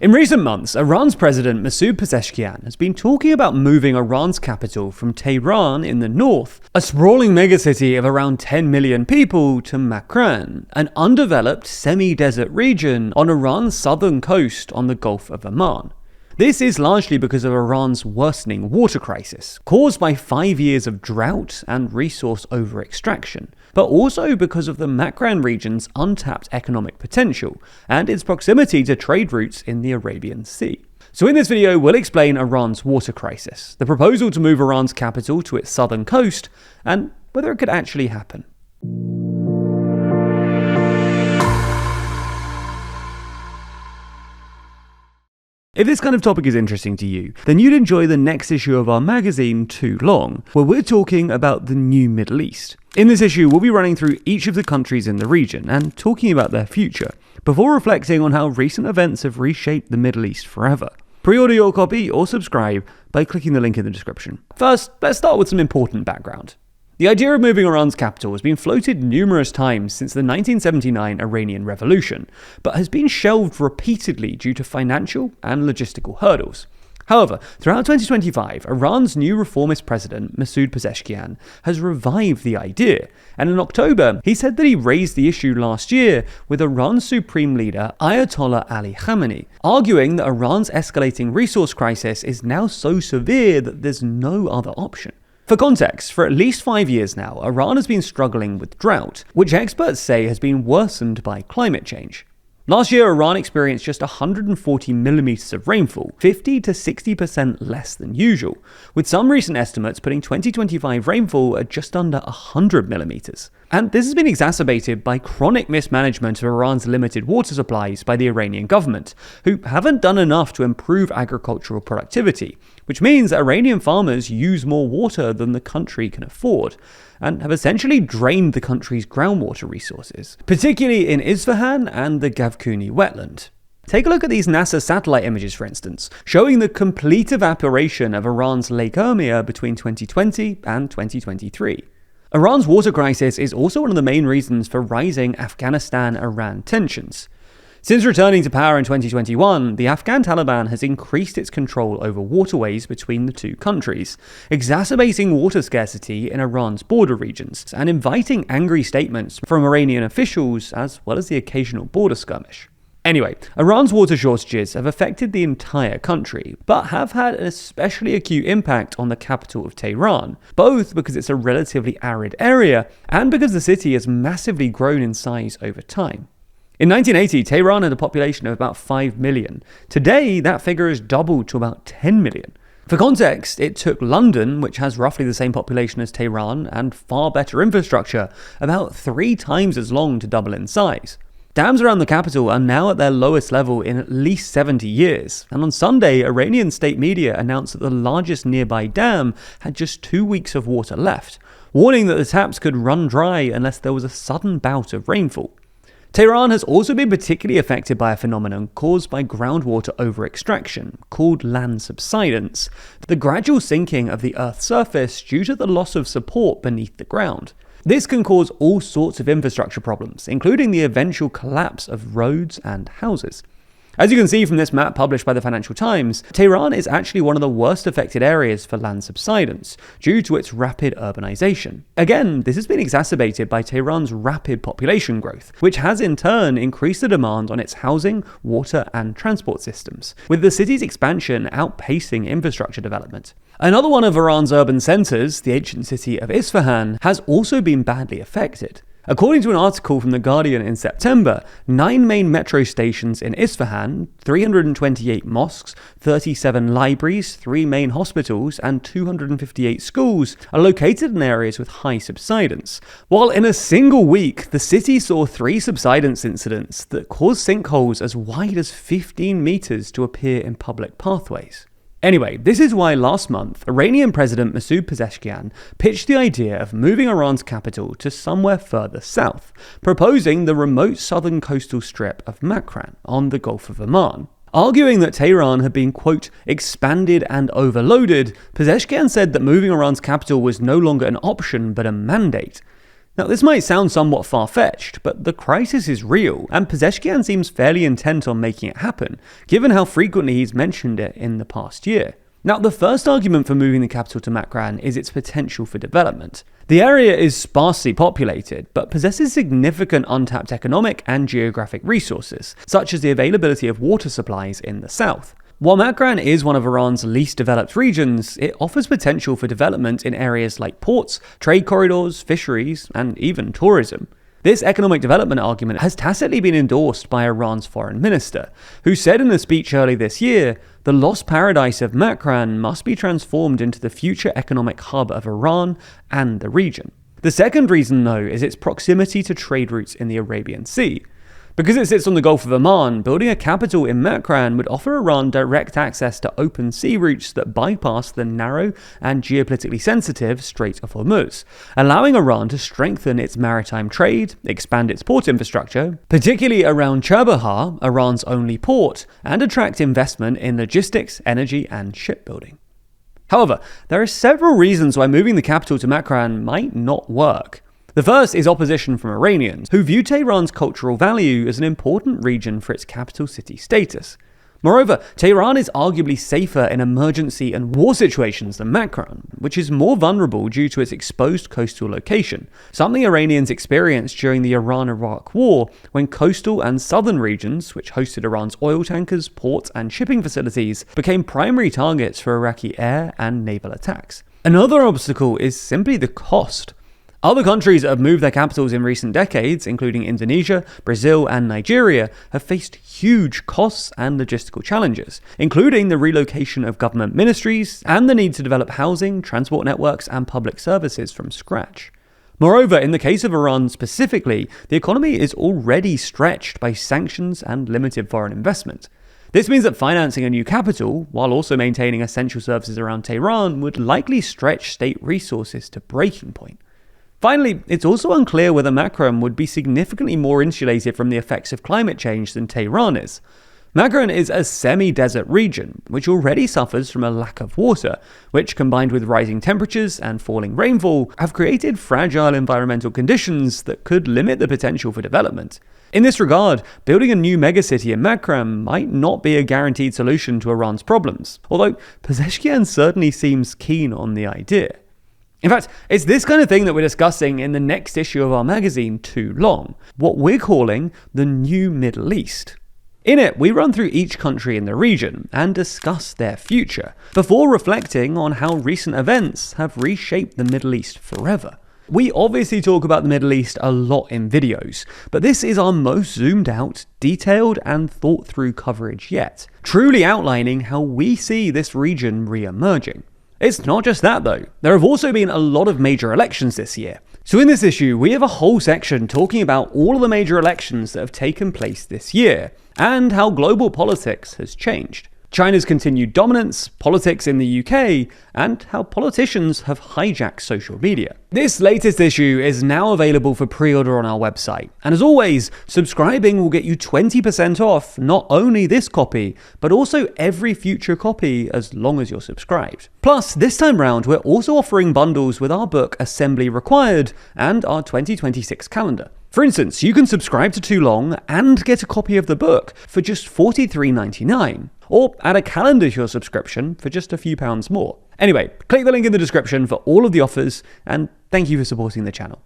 In recent months, Iran's president Masoud Pezeshkian has been talking about moving Iran's capital from Tehran in the north, a sprawling megacity of around 10 million people, to Makran, an undeveloped semi-desert region on Iran's southern coast on the Gulf of Oman. This is largely because of Iran's worsening water crisis, caused by 5 years of drought and resource over-extraction, but also because of the Makran region's untapped economic potential and its proximity to trade routes in the Arabian Sea. So in this video, we'll explain Iran's water crisis, the proposal to move Iran's capital to its southern coast, and whether it could actually happen. If this kind of topic is interesting to you, then you'd enjoy the next issue of our magazine, Too Long, where we're talking about the new Middle East. In this issue, we'll be running through each of the countries in the region and talking about their future, before reflecting on how recent events have reshaped the Middle East forever. Pre-order your copy or subscribe by clicking the link in the description. First, let's start with some important background. The idea of moving Iran's capital has been floated numerous times since the 1979 Iranian Revolution, but has been shelved repeatedly due to financial and logistical hurdles. However, throughout 2025, Iran's new reformist president, Masoud Pezeshkian, has revived the idea, and in October, he said that he raised the issue last year with Iran's supreme leader, Ayatollah Ali Khamenei, arguing that Iran's escalating resource crisis is now so severe that there's no other option. For context, for at least 5 years now, Iran has been struggling with drought, which experts say has been worsened by climate change. Last year, Iran experienced just 140 millimeters of rainfall, 50 to 60% less than usual, with some recent estimates putting 2025 rainfall at just under 100 millimeters. And this has been exacerbated by chronic mismanagement of Iran's limited water supplies by the Iranian government, who haven't done enough to improve agricultural productivity, which means that Iranian farmers use more water than the country can afford, and have essentially drained the country's groundwater resources, particularly in Isfahan and the Gavkuni wetland. Take a look at these NASA satellite images, for instance, showing the complete evaporation of Iran's Lake Urmia between 2020 and 2023. Iran's water crisis is also one of the main reasons for rising Afghanistan-Iran tensions. Since returning to power in 2021, the Afghan Taliban has increased its control over waterways between the two countries, exacerbating water scarcity in Iran's border regions and inviting angry statements from Iranian officials, as well as the occasional border skirmish. Anyway, Iran's water shortages have affected the entire country, but have had an especially acute impact on the capital of Tehran, both because it's a relatively arid area and because the city has massively grown in size over time. In 1980, Tehran had a population of about 5 million. Today, that figure has doubled to about 10 million. For context, it took London, which has roughly the same population as Tehran and far better infrastructure, about 3 times as long to double in size. Dams around the capital are now at their lowest level in at least 70 years, and on Sunday, Iranian state media announced that the largest nearby dam had just 2 weeks of water left, warning that the taps could run dry unless there was a sudden bout of rainfall. Tehran has also been particularly affected by a phenomenon caused by groundwater over-extraction, called land subsidence, the gradual sinking of the Earth's surface due to the loss of support beneath the ground. This can cause all sorts of infrastructure problems, including the eventual collapse of roads and houses. As you can see from this map published by the Financial Times, Tehran is actually one of the worst affected areas for land subsidence, due to its rapid urbanization. Again, this has been exacerbated by Tehran's rapid population growth, which has in turn increased the demand on its housing, water, and transport systems, with the city's expansion outpacing infrastructure development. Another one of Iran's urban centers, the ancient city of Isfahan, has also been badly affected. According to an article from The Guardian in September, 9 main metro stations in Isfahan, 328 mosques, 37 libraries, 3 main hospitals, and 258 schools are located in areas with high subsidence. While in a single week, the city saw 3 subsidence incidents that caused sinkholes as wide as 15 meters to appear in public pathways. Anyway, this is why last month, Iranian President Masoud Pezeshkian pitched the idea of moving Iran's capital to somewhere further south, proposing the remote southern coastal strip of Makran on the Gulf of Oman. Arguing that Tehran had been, quote, expanded and overloaded, Pezeshkian said that moving Iran's capital was no longer an option but a mandate. Now, this might sound somewhat far-fetched, but the crisis is real, and Pezeshkian seems fairly intent on making it happen, given how frequently he's mentioned it in the past year. Now, the first argument for moving the capital to Makran is its potential for development. The area is sparsely populated, but possesses significant untapped economic and geographic resources, such as the availability of water supplies in the south. While Makran is one of Iran's least developed regions, it offers potential for development in areas like ports, trade corridors, fisheries, and even tourism. This economic development argument has tacitly been endorsed by Iran's foreign minister, who said in a speech early this year, "The lost paradise of Makran must be transformed into the future economic hub of Iran and the region." The second reason, though, is its proximity to trade routes in the Arabian Sea. Because it sits on the Gulf of Oman, building a capital in Makran would offer Iran direct access to open sea routes that bypass the narrow and geopolitically sensitive Strait of Hormuz, allowing Iran to strengthen its maritime trade, expand its port infrastructure, particularly around Chabahar, Iran's only port, and attract investment in logistics, energy, and shipbuilding. However, there are several reasons why moving the capital to Makran might not work. The first is opposition from Iranians, who view Tehran's cultural value as an important region for its capital city status. Moreover, Tehran is arguably safer in emergency and war situations than Makran, which is more vulnerable due to its exposed coastal location, something Iranians experienced during the Iran-Iraq War when coastal and southern regions, which hosted Iran's oil tankers, ports, and shipping facilities, became primary targets for Iraqi air and naval attacks. Another obstacle is simply the cost. Other countries that have moved their capitals in recent decades, including Indonesia, Brazil, and Nigeria, have faced huge costs and logistical challenges, including the relocation of government ministries and the need to develop housing, transport networks, and public services from scratch. Moreover, in the case of Iran specifically, the economy is already stretched by sanctions and limited foreign investment. This means that financing a new capital, while also maintaining essential services around Tehran, would likely stretch state resources to breaking point. Finally, it's also unclear whether Makran would be significantly more insulated from the effects of climate change than Tehran is. Makran is a semi-desert region, which already suffers from a lack of water, which, combined with rising temperatures and falling rainfall, have created fragile environmental conditions that could limit the potential for development. In this regard, building a new megacity in Makran might not be a guaranteed solution to Iran's problems, although Pezeshkian certainly seems keen on the idea. In fact, it's this kind of thing that we're discussing in the next issue of our magazine, Too Long, what we're calling the New Middle East. In it, we run through each country in the region and discuss their future, before reflecting on how recent events have reshaped the Middle East forever. We obviously talk about the Middle East a lot in videos, but this is our most zoomed out, detailed, and thought through coverage yet, truly outlining how we see this region re-emerging. It's not just that though, there have also been a lot of major elections this year. So in this issue, we have a whole section talking about all of the major elections that have taken place this year, and how global politics has changed. China's continued dominance, politics in the UK, and how politicians have hijacked social media. This latest issue is now available for pre-order on our website, and as always, subscribing will get you 20% off not only this copy, but also every future copy as long as you're subscribed. Plus, this time round, we're also offering bundles with our book Assembly Required and our 2026 calendar. For instance, you can subscribe to Too Long and get a copy of the book for just $43.99, or add a calendar to your subscription for just a few pounds more. Anyway, click the link in the description for all of the offers, and thank you for supporting the channel.